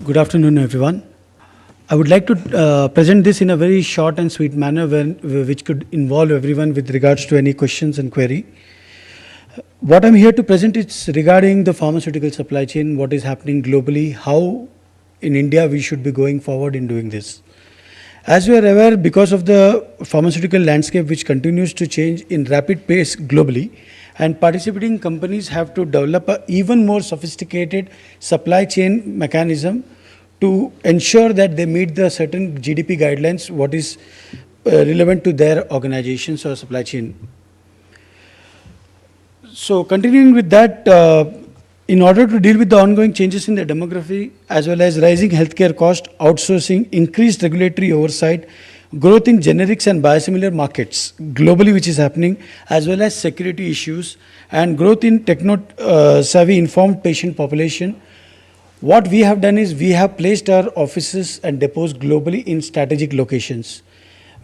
Good afternoon, everyone. I would like to present this in a very short and sweet manner which could involve everyone with regards to any questions and query. What I'm here to present is regarding the pharmaceutical supply chain, what is happening globally, how in India we should be going forward in doing this. As we are aware, because of the pharmaceutical landscape which continues to change in rapid pace globally, and participating companies have to develop an even more sophisticated supply chain mechanism to ensure that they meet the certain GDP guidelines, what is relevant to their organizations or supply chain. So continuing with that, in order to deal with the ongoing changes in the demography, as well as rising healthcare cost, outsourcing, increased regulatory oversight, growth in generics and biosimilar markets globally, which is happening, as well as security issues, and growth in techno-savvy informed patient population, what we have done is we have placed our offices and depots globally in strategic locations.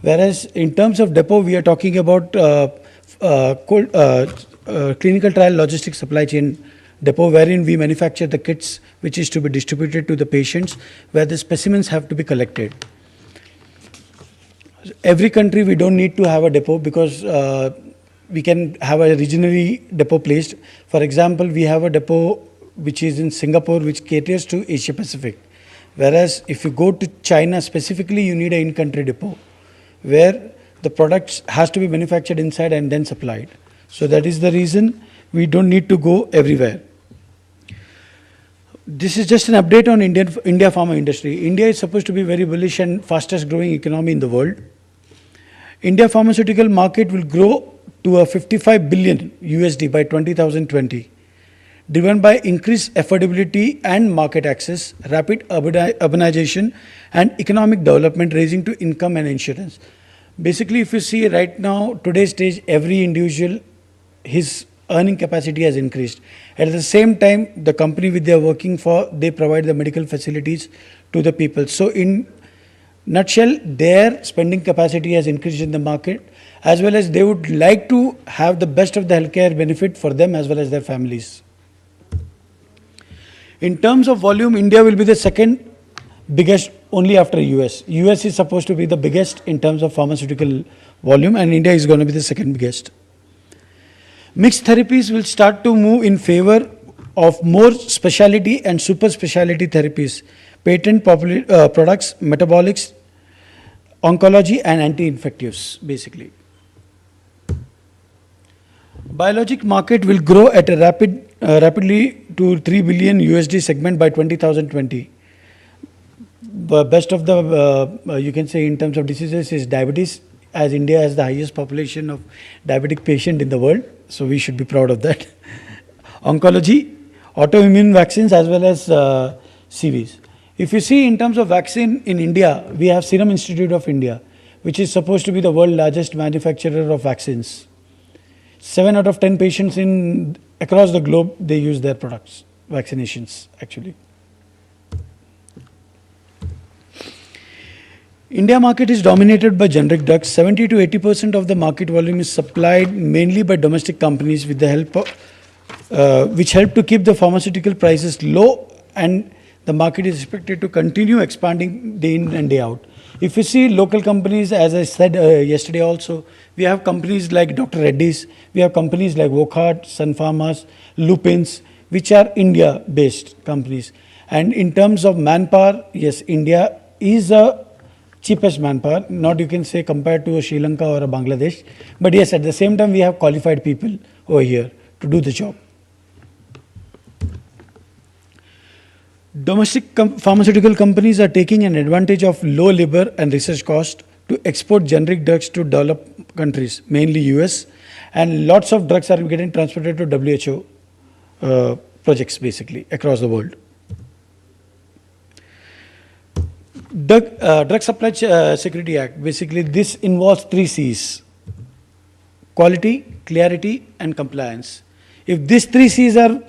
Whereas in terms of depot, we are talking about clinical trial logistics supply chain depot, wherein we manufacture the kits which is to be distributed to the patients, where the specimens have to be collected. Every country we don't need to have a depot because we can have a regionally depot placed. For example, we have a depot which is in Singapore, which caters to Asia Pacific. Whereas if you go to China specifically, you need an in-country depot where the products has to be manufactured inside and then supplied. So that is the reason we don't need to go everywhere. This is just an update on India pharma industry. India is supposed to be very bullish and fastest growing economy in the world. India pharmaceutical market will grow to a 55 billion USD by 2020, driven by increased affordability and market access, rapid urbanization, and economic development, raising to income and insurance. Basically, if you see right now, today's stage, every individual, his earning capacity has increased. At the same time, the company which they are working for, they provide the medical facilities to the people. So in nutshell, their spending capacity has increased in the market, as well as they would like to have the best of the healthcare benefit for them as well as their families. In terms of volume, India will be the second biggest only after US. US is supposed to be the biggest in terms of pharmaceutical volume, and India is going to be the second biggest. Mixed therapies will start to move in favor of more specialty and super specialty therapies, patent products, metabolics, oncology, and anti-infectives, basically. Biologic market will grow at a rapidly to 3 billion USD segment by 2020. Best of the, you can say in terms of diseases is diabetes, as India has the highest population of diabetic patient in the world. So we should be proud of that. Oncology, autoimmune vaccines, as well as CVs. If you see in terms of vaccine in India, we have Serum Institute of India, which is supposed to be the world's largest manufacturer of vaccines. 7 out of 10 patients across the globe, they use their products, vaccinations actually. India market is dominated by generic drugs. 70 to 80% of the market volume is supplied mainly by domestic companies with the help of, which help to keep the pharmaceutical prices low, and the market is expected to continue expanding day in and day out. If you see local companies, as I said yesterday also, we have companies like Dr. Reddy's, we have companies like Wockhardt, Sun Pharmas, Lupins, which are India-based companies. And in terms of manpower, yes, India is a cheapest manpower, not you can say compared to a Sri Lanka or a Bangladesh. But yes, at the same time, we have qualified people over here to do the job. Domestic pharmaceutical companies are taking an advantage of low labor and research cost to export generic drugs to developed countries, mainly US, and lots of drugs are getting transported to WHO projects basically across the world. Drug Supply Security Act, basically this involves 3 C's: quality, clarity, and compliance. If these 3 C's are,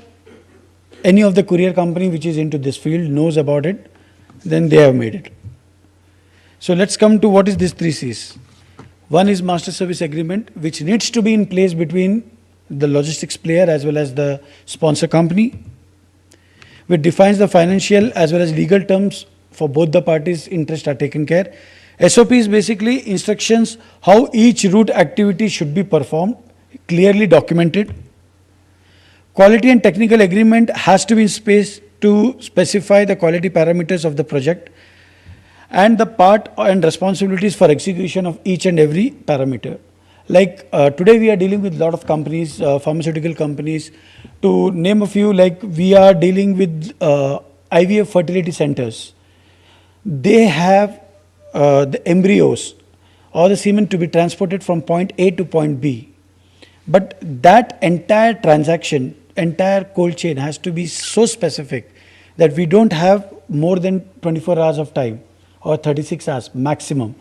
any of the courier company which is into this field knows about it, then they have made it. So let's come to what is these 3 C's. One is master service agreement, which needs to be in place between the logistics player as well as the sponsor company. which defines the financial as well as legal terms for both the parties' interests are taken care. SOP is basically instructions how each route activity should be performed, clearly documented. Quality and technical agreement has to be in space to specify the quality parameters of the project and the part and responsibilities for execution of each and every parameter. Like today we are dealing with a lot of companies, pharmaceutical companies. To name a few, like we are dealing with IVF fertility centers. They have the embryos or the semen to be transported from point A to point B. But that entire transaction, entire cold chain has to be so specific that we don't have more than 24 hours of time or 36 hours maximum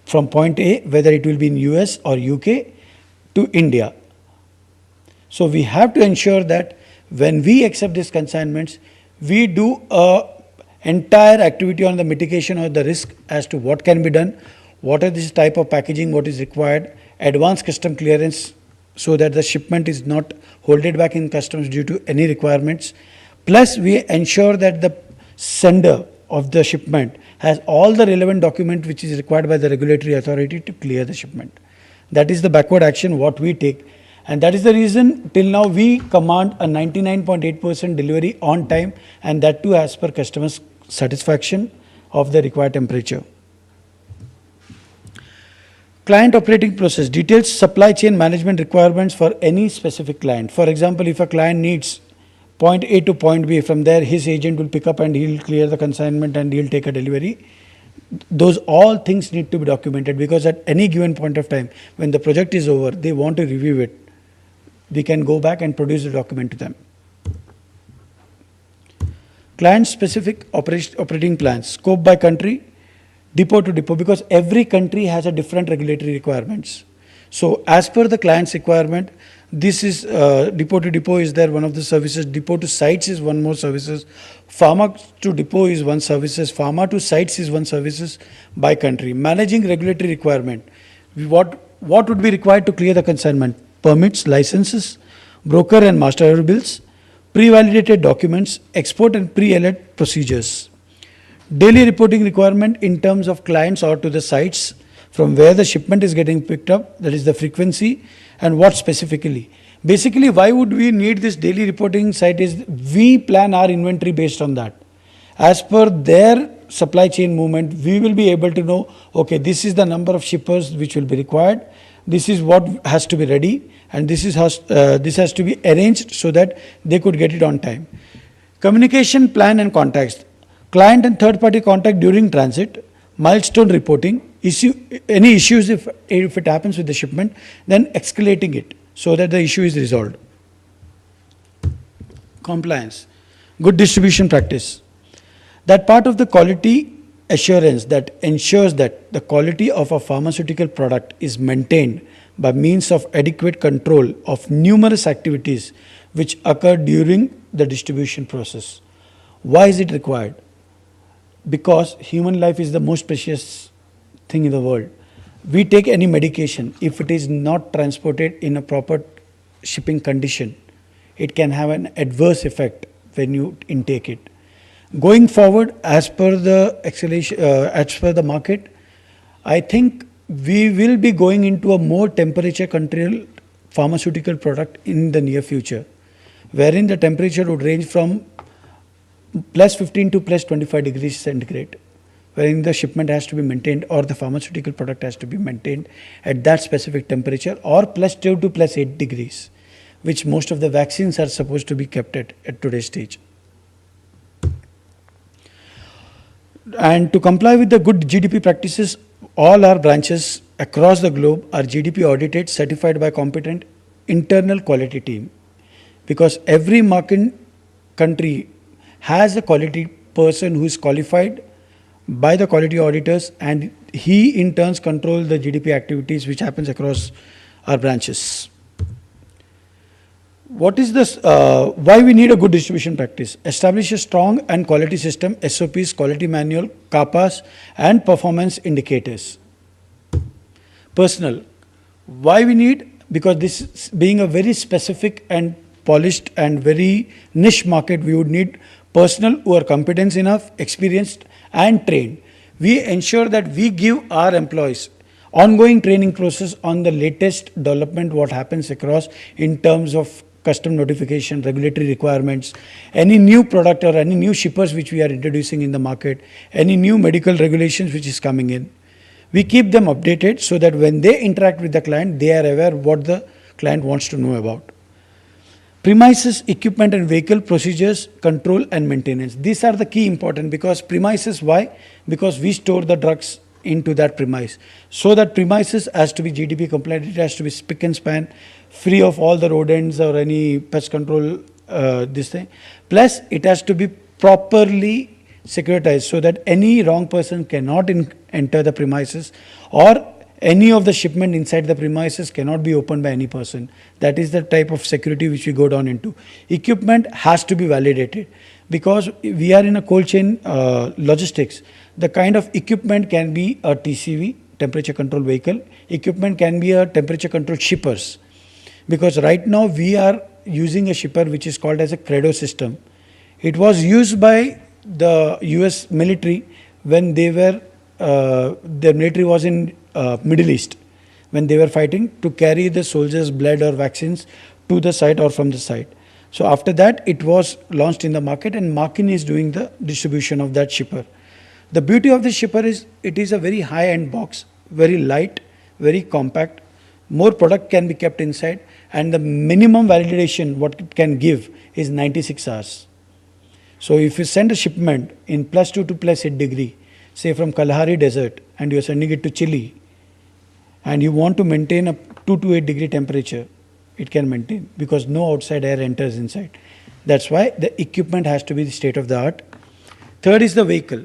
from point A, whether it will be in US or UK, to India. So we have to ensure that when we accept these consignments, we do a entire activity on the mitigation of the risk as to what can be done, what are this type of packaging, what is required, advanced custom clearance so that the shipment is not holded back in customs due to any requirements. Plus we ensure that the sender of the shipment has all the relevant document which is required by the regulatory authority to clear the shipment. That is the backward action what we take, and that is the reason till now we command a 99.8% delivery on time, and that too as per customers' satisfaction of the required temperature. Client operating process details supply chain management requirements for any specific client. For example, if a client needs point A to point B, from there his agent will pick up and he'll clear the consignment and he'll take a delivery. Those all things need to be documented, because at any given point of time when the project is over, they want to review it. We can go back and produce the document to them. Client specific operating plans, scope by country, depot to depot, because every country has a different regulatory requirements. So as per the client's requirement, this is depot to depot is there one of the services, depot to sites is one more services, pharma to depot is one services, pharma to sites is one services by country. Managing regulatory requirement, what would be required to clear the consignment? Permits, licenses, broker and master order bills, pre-validated documents, export and pre-alert procedures. Daily reporting requirement in terms of clients or to the sites from where the shipment is getting picked up, that is the frequency and what specifically. Basically, why would we need this daily reporting site is we plan our inventory based on that. As per their supply chain movement, we will be able to know, okay, this is the number of shippers which will be required, this is what has to be ready, and this has to be arranged so that they could get it on time. Communication plan and contacts, client and third party contact during transit, milestone reporting, any issues if it happens with the shipment, then escalating it so that the issue is resolved. Compliance, good distribution practice. That part of the quality assurance that ensures that the quality of a pharmaceutical product is maintained by means of adequate control of numerous activities which occur during the distribution process. Why is it required? Because human life is the most precious thing in the world. We take any medication, if it is not transported in a proper shipping condition, it can have an adverse effect when you intake it. Going forward, as per the market, I think we will be going into a more temperature controlled pharmaceutical product in the near future, wherein the temperature would range from +15 to +25 degrees centigrade, wherein the shipment has to be maintained or the pharmaceutical product has to be maintained at that specific temperature, or +2 to +8 degrees, which most of the vaccines are supposed to be kept at today's stage. And to comply with the good GDP practices, all our branches across the globe are GDP audited, certified by competent internal quality team, because every market country has a quality person who is qualified by the quality auditors, and he in turns controls the GDP activities which happens across our branches. What is this? Why we need a good distribution practice? Establish a strong and quality system, SOPs, quality manual, CAPAs, and performance indicators. Personal. Why we need? Because this being a very specific and polished and very niche market, we would need personnel who are competent enough, experienced and trained. We ensure that we give our employees ongoing training process on the latest development, what happens across in terms of custom notification, regulatory requirements, any new product or any new shippers which we are introducing in the market, any new medical regulations which is coming in. We keep them updated so that when they interact with the client, they are aware what the client wants to know about. Premises, equipment and vehicle procedures, control and maintenance. These are the key important because premises, why? Because we store the drugs into that premise. So that premises has to be GDP compliant, it has to be spick and span, free of all the rodents or any pest control, this thing. Plus, it has to be properly securitized so that any wrong person cannot enter the premises or any of the shipment inside the premises cannot be opened by any person. That is the type of security which we go down into. Equipment has to be validated because we are in a cold chain logistics. The kind of equipment can be a TCV, temperature control vehicle. Equipment can be a temperature control shippers. Because right now we are using a shipper which is called as a Credo system. It was used by the US military when they were, the military was in Middle East, when they were fighting to carry the soldiers' blood or vaccines to the site or from the site. So after that, it was launched in the market and Markin is doing the distribution of that shipper. The beauty of this shipper is it is a very high-end box, very light, very compact. More product can be kept inside and the minimum validation what it can give is 96 hours. So if you send a shipment in +2 to +8 degree, say from Kalahari Desert and you are sending it to Chile and you want to maintain a 2 to 8 degree temperature, it can maintain because no outside air enters inside. That's why the equipment has to be the state of the art. Third is the vehicle.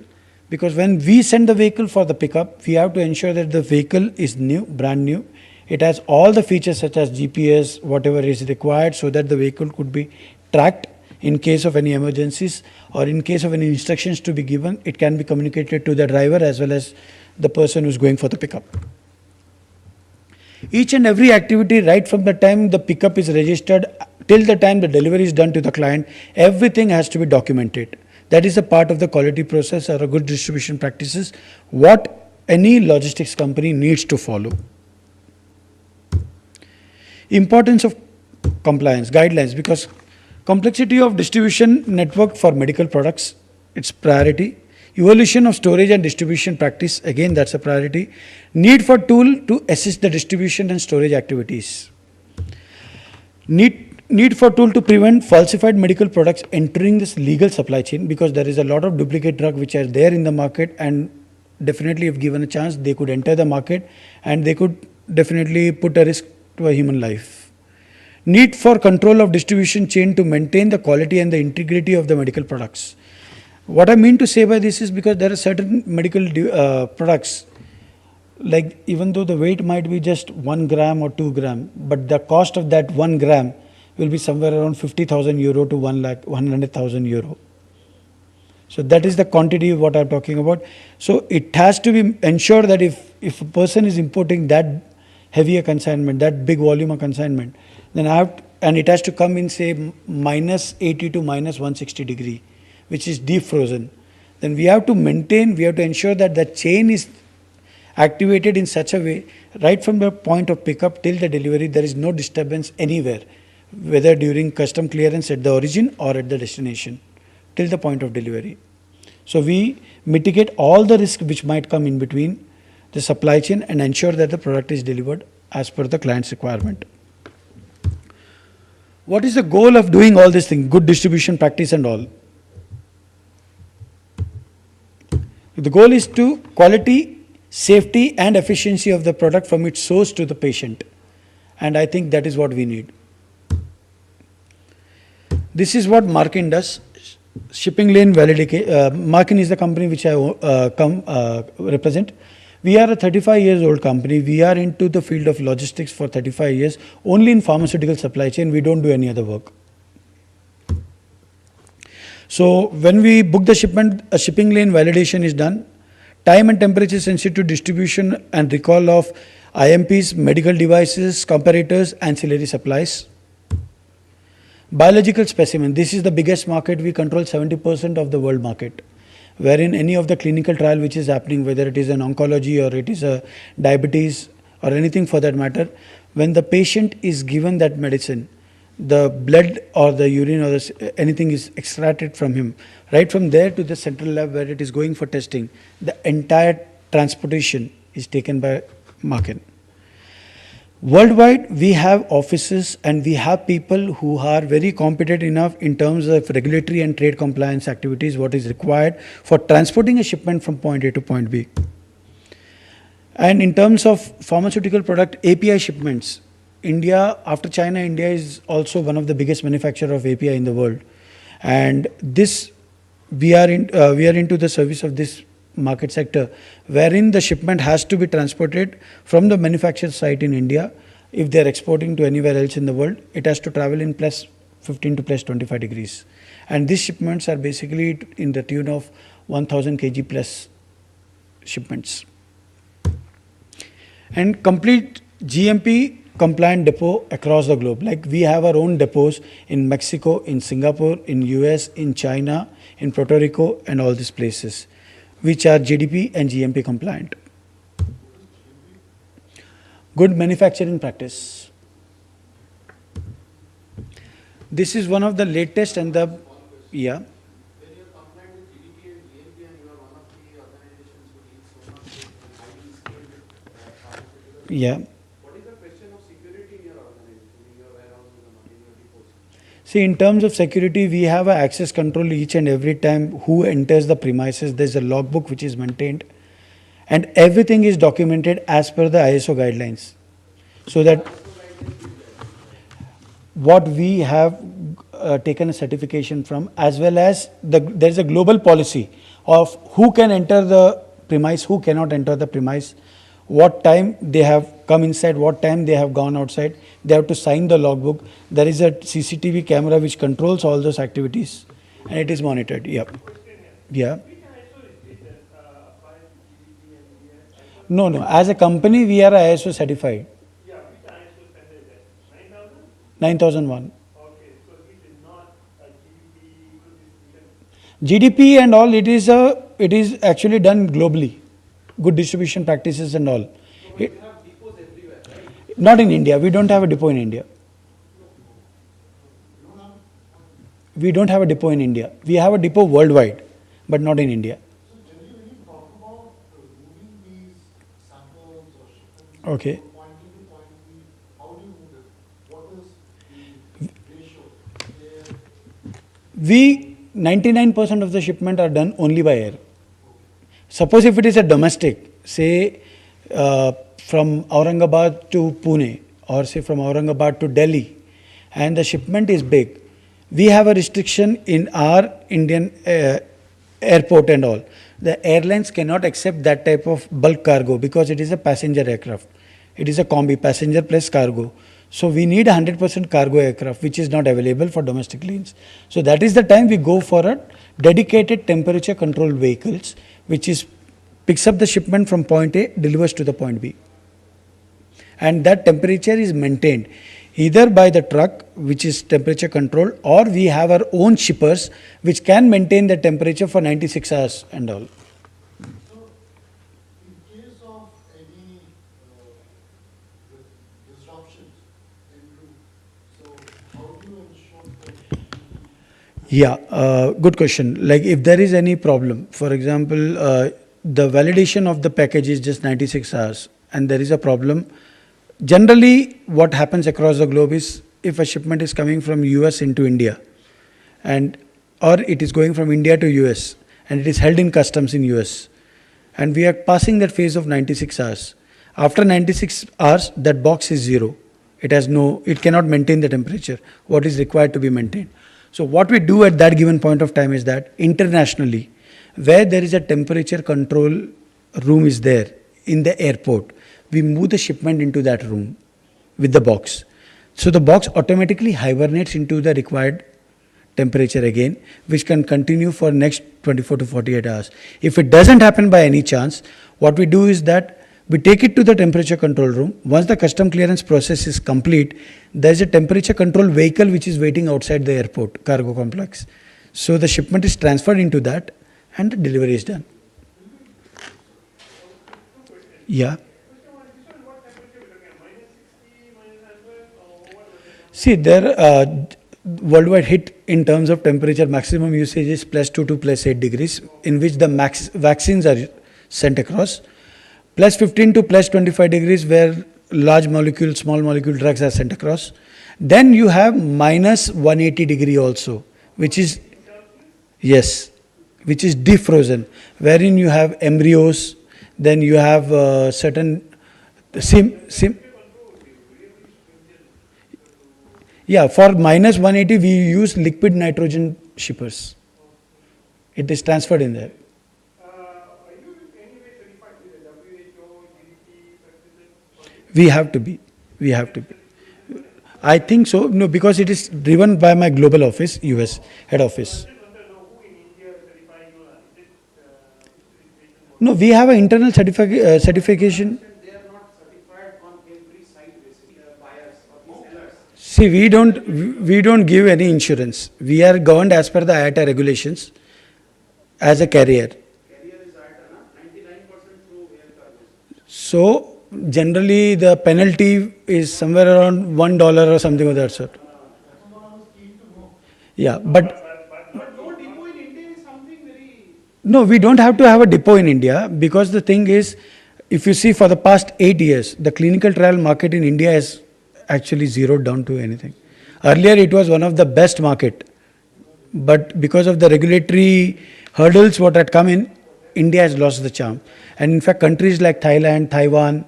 Because when we send the vehicle for the pickup, we have to ensure that the vehicle is new, brand new. It has all the features such as GPS, whatever is required so that the vehicle could be tracked in case of any emergencies or in case of any instructions to be given, it can be communicated to the driver as well as the person who's going for the pickup. Each and every activity right from the time the pickup is registered till the time the delivery is done to the client, everything has to be documented. That is a part of the quality process or a good distribution practices, what any logistics company needs to follow. Importance of compliance, guidelines, because complexity of distribution network for medical products, it's priority. Evolution of storage and distribution practice, again that's a priority. Need for tool to assist the distribution and storage activities. Need for tool to prevent falsified medical products entering this legal supply chain because there is a lot of duplicate drug which are there in the market and definitely if given a chance they could enter the market and they could definitely put a risk to a human life. Need for control of distribution chain to maintain the quality and the integrity of the medical products. What I mean to say by this is because there are certain medical products, like even though the weight might be just 1 gram or 2 gram, but the cost of that 1 gram will be somewhere around 50,000 euro to 100,000 euro. So that is the quantity what I'm talking about. So it has to be ensured that if a person is importing that heavier consignment, that big volume of consignment, then and it has to come in say -80 to -160 degree, which is deep frozen. Then we have to maintain, we have to ensure that the chain is activated in such a way, right from the point of pickup till the delivery, there is no disturbance anywhere, whether during custom clearance at the origin or at the destination, till the point of delivery. So we mitigate all the risk which might come in between the supply chain and ensure that the product is delivered as per the client's requirement. What is the goal of doing all this thing, good distribution practice and all? The goal is to quality, safety and efficiency of the product from its source to the patient. And I think that is what we need. This is what Markin does. Shipping lane validation. Markin is the company which I represent. We are a 35 years old company. We are into the field of logistics for 35 years. Only in pharmaceutical supply chain, we don't do any other work. So when we book the shipment, a shipping lane validation is done. Time and temperature sensitive distribution and recall of IMPs, medical devices, comparators, ancillary supplies. Biological specimen, this is the biggest market. We control 70% of the world market, wherein any of the clinical trial which is happening, whether it is an oncology or it is a diabetes or anything for that matter, when the patient is given that medicine, the blood or the urine or anything is extracted from him, right from there to the central lab where it is going for testing, the entire transportation is taken by Marken. Worldwide, we have offices and we have people who are very competent enough in terms of regulatory and trade compliance activities, what is required for transporting a shipment from point A to point B. And in terms of pharmaceutical product API shipments, India, after China, India is also one of the biggest manufacturer of API in the world. And this, we are into the service of this market sector, wherein the shipment has to be transported from the manufacturer site in India. If they are exporting to anywhere else in the world, it has to travel in plus 15 to plus 25 degrees. And these shipments are basically in the tune of 1000 kg plus shipments. And complete GMP compliant depot across the globe. Like we have our own depots in Mexico, in Singapore, in US, in China, in Puerto Rico, and all these places, which are GDP and GMP compliant. Good manufacturing practice. This is one of the latest and the, yeah. When you are compliant with GDP and GMP and you are one of the organizations who needs so much highly skilled pharmaceutical, Yeah. what is the question of security in your organization, in your warehouses and in your depots? See, in terms of security, we have a access control each and every time who enters the premises. There's a logbook which is maintained, and everything is documented as per the ISO guidelines. So that what we have taken a certification from, as well as there's a global policy of who can enter the premise, who cannot enter the premise, what time they have come inside, what time they have gone outside. They have to sign the logbook. There is a CCTV camera which controls all those activities, and it is monitored. Yep. Yeah. No, no. As a company, we are ISO certified. 9001. GDP and all, it is actually done globally. Good distribution practices and all. You have depots everywhere, right? Not in India. We don't have a depot in India. We don't have a depot in India. We have a depot worldwide, but not in India. So generally when you talk about moving these samples or shipments Okay. from point A to point B, how do you move it? What is the ratio? We 99% of the shipment are done only by air. Suppose if it is a domestic, say from Aurangabad to Pune, or say from Aurangabad to Delhi, and the shipment is big, we have a restriction in our Indian airport and all. The airlines cannot accept that type of bulk cargo because it is a passenger aircraft. It is a combi, passenger plus cargo. So we need 100% cargo aircraft, which is not available for domestic lanes. So that is the time we go for a dedicated temperature controlled vehicles, which is picks up the shipment from point A, delivers to the point B. And that temperature is maintained either by the truck, which is temperature controlled, or we have our own shippers, which can maintain the temperature for 96 hours and all. So in case of any disruptions in route, so how do you ensure that? Yeah, good question. Like if there is any problem, for example, the validation of the package is just 96 hours and there is a problem. Generally, what happens across the globe is if a shipment is coming from US into India and or it is going from India to US and it is held in customs in US and we are passing that phase of 96 hours. After 96 hours, that box is zero. It cannot maintain the temperature, what is required to be maintained. So what we do at that given point of time is that internationally, where there is a temperature control room is there in the airport, we move the shipment into that room with the box. So the box automatically hibernates into the required temperature again, which can continue for next 24 to 48 hours. If it doesn't happen by any chance, what we do is that We take it to the temperature control room. Once the custom clearance process is complete, there is a temperature control vehicle which is waiting outside the airport, cargo complex. So the shipment is transferred into that and the delivery is done. Yeah. See, there worldwide hit in terms of temperature maximum usage is +2 to +8 degrees, in which the vaccines are sent across. +15 to +25 degrees, where large molecule, small molecule drugs are sent across. Then you have -180 degree also, which is, yes, which is defrozen, wherein you have embryos, then you have certain yeah, for -180 we use liquid nitrogen shippers. It is transferred in there. Are you in any way certified with the WHO, GDP, practices? We have to be. We have to be. I think so. No, because it is driven by my global office, US head office. I just want to know who in India is certifying you, and is it certification? No, we have an internal certification. They are not certified on every site basis, buyers or the sellers. See, we don't give any insurance. We are governed as per the IATA regulations as a carrier. Carrier is IATA, 99% through air cargo. So generally the penalty is somewhere around $1 or something of that sort. Yeah, but But no depot in India is something very. no, we don't have to have a depot in India, because the thing is, if you see for the past 8 years, the clinical trial market in India has actually zeroed down to anything. Earlier it was one of the best market, but because of the regulatory hurdles what had come in, India has lost the charm. And in fact, countries like Thailand, Taiwan,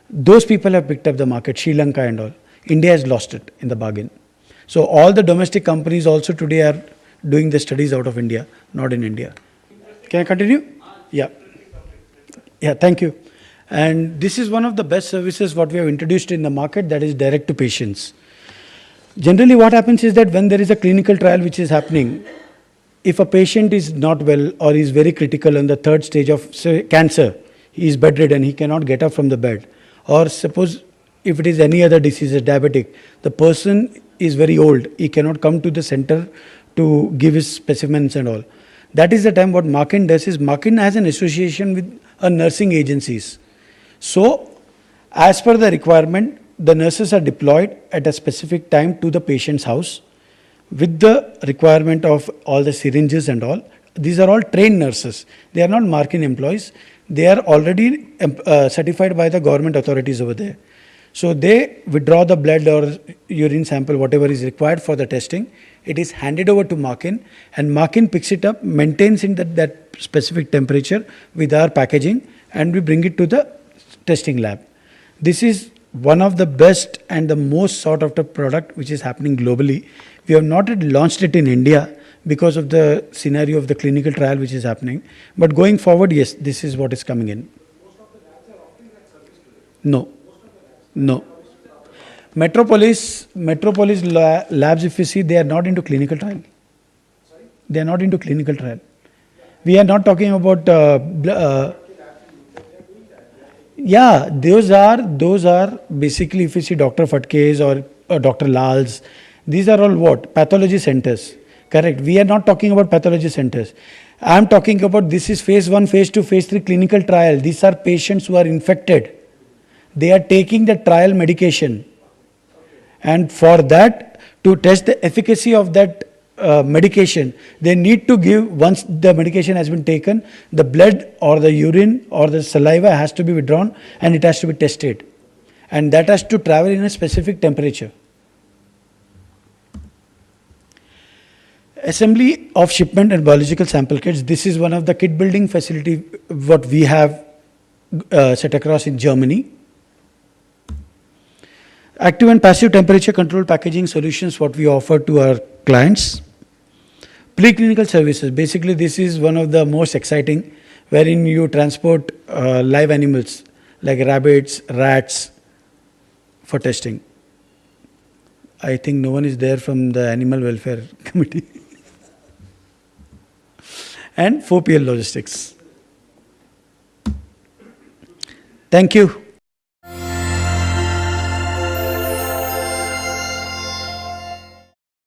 those people have picked up the market, Sri Lanka and all. India has lost it in the bargain. So all the domestic companies also today are doing the studies out of India, not in India. Can I continue? Yeah. Yeah, thank you. And this is one of the best services what we have introduced in the market, that is direct to patients. Generally what happens is that when there is a clinical trial which is happening, if a patient is not well or is very critical on the third stage of, say, cancer, he is bedridden, he cannot get up from the bed. Or suppose if it is any other disease, diabetic, the person is very old, he cannot come to the center to give his specimens and all. That is the time what Markin does is, Markin has an association with nursing agencies. So, as per the requirement, the nurses are deployed at a specific time to the patient's house with the requirement of all the syringes and all. These are all trained nurses. They are not Markin employees. They are already certified by the government authorities over there. So they withdraw the blood or urine sample, whatever is required for the testing. It is handed over to Markin, and Markin picks it up, maintains in that specific temperature with our packaging, and we bring it to the testing lab. This is one of the best and the most sought after product which is happening globally. We have not yet launched it in India because of the scenario of the clinical trial which is happening. But going forward, yes, this is what is coming in. No. No. Metropolis labs, if you see, they are not into clinical trial. They are not into clinical trial. We are not talking about yeah, those are basically, if you see Dr. Fatke's or Dr. Lal's, these are all what? Pathology centers. Correct. We are not talking about pathology centers. I am talking about, this is phase 1, phase 2, phase 3 clinical trial. These are patients who are infected. They are taking the trial medication. And for that, to test the efficacy of that medication, they need to give, once the medication has been taken, the blood or the urine or the saliva has to be withdrawn and it has to be tested. And that has to travel in a specific temperature. Assembly of shipment and biological sample kits. This is one of the kit building facility what we have set across in Germany. Active and passive temperature control packaging solutions what we offer to our clients. Preclinical services. Basically, this is one of the most exciting, wherein you transport live animals like rabbits, rats for testing. I think no one is there from the Animal Welfare Committee. And 4PL logistics. Thank you.